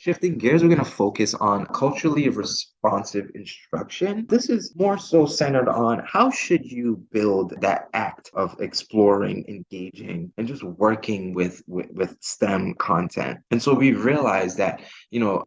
Shifting gears, we're going to focus on culturally responsive instruction. This is more so centered on how should you build that act of exploring, engaging, and just working with STEM content. And so we realized that,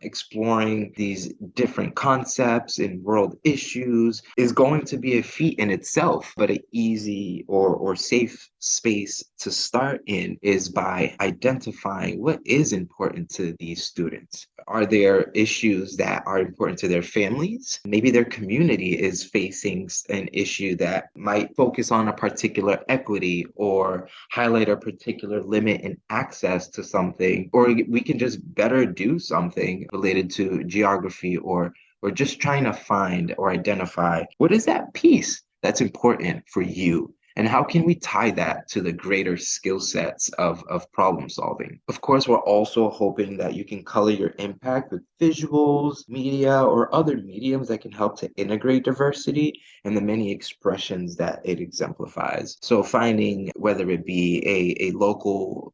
exploring these different concepts and world issues is going to be a feat in itself, but an easy or safe space to start in is by identifying what is important to these students. Are there issues that are important to their families? Maybe their community is facing an issue that might focus on a particular equity or highlight a particular limit in access to something, or we can just better do something related to geography or just trying to find or identify what is that piece that's important for you. And how can we tie that to the greater skill sets of problem solving? Of course, we're also hoping that you can color your impact with visuals, media, or other mediums that can help to integrate diversity and the many expressions that it exemplifies. So finding whether it be a local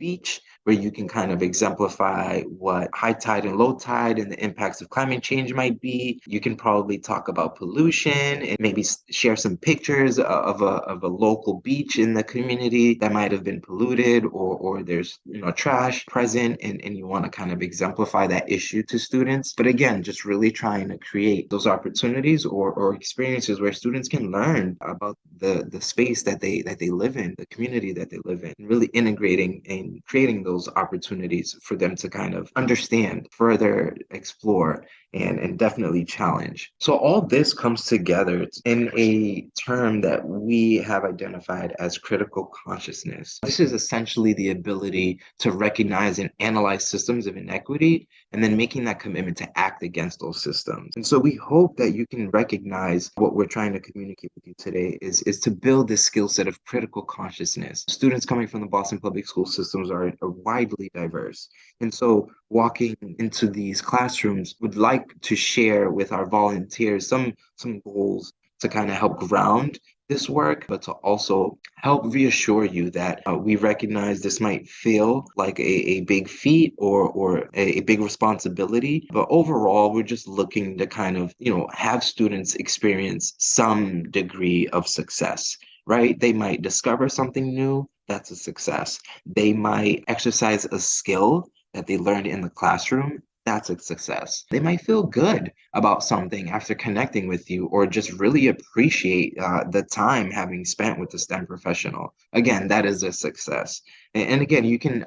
beach where you can kind of exemplify what high tide and low tide and the impacts of climate change might be. You can probably talk about pollution and maybe share some pictures of a local beach in the community that might have been polluted or there's trash present and you want to kind of exemplify that issue to students. But again, just really trying to create those opportunities or experiences where students can learn about the space that they live in, the community that they live in, and really integrating and creating those opportunities for them to kind of understand, further explore, and definitely challenge. So all this comes together in a term that we have identified as critical consciousness. This is essentially the ability to recognize and analyze systems of inequity and then making that commitment to act against those systems. And so we hope that you can recognize what we're trying to communicate with you today is to build this skill set of critical consciousness. Students coming from the Boston public school systems are widely diverse. And so walking into these classrooms would like to share with our volunteers some goals to kind of help ground this work, but to also help reassure you that we recognize this might feel like a big feat or a big responsibility. But overall, we're just looking to kind of, have students experience some degree of success, right? They might discover something new. That's a success. They might exercise a skill that they learned in the classroom. That's a success. They might feel good about something after connecting with you or just really appreciate the time having spent with the STEM professional. Again, that is a success. And again, you can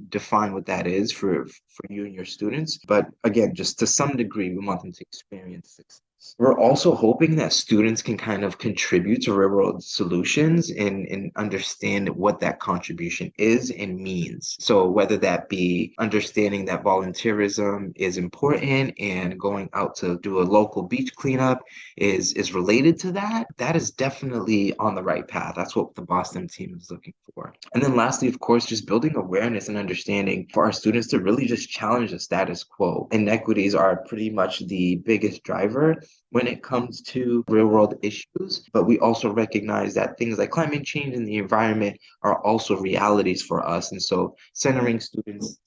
define what that is for you and your students. But again, just to some degree, we want them to experience success. We're also hoping that students can kind of contribute to real world solutions and understand what that contribution is and means. So whether that be understanding that volunteerism is important and going out to do a local beach cleanup is related to that, that is definitely on the right path. That's what the BoSTEM team is looking for. And then lastly, of course, just building awareness and understanding for our students to really just challenge the status quo. Inequities are pretty much the biggest driver when it comes to real world issues, but we also recognize that things like climate change and the environment are also realities for us. And so centering students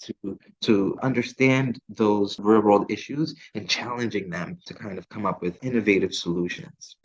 to understand those real world issues and challenging them to kind of come up with innovative solutions.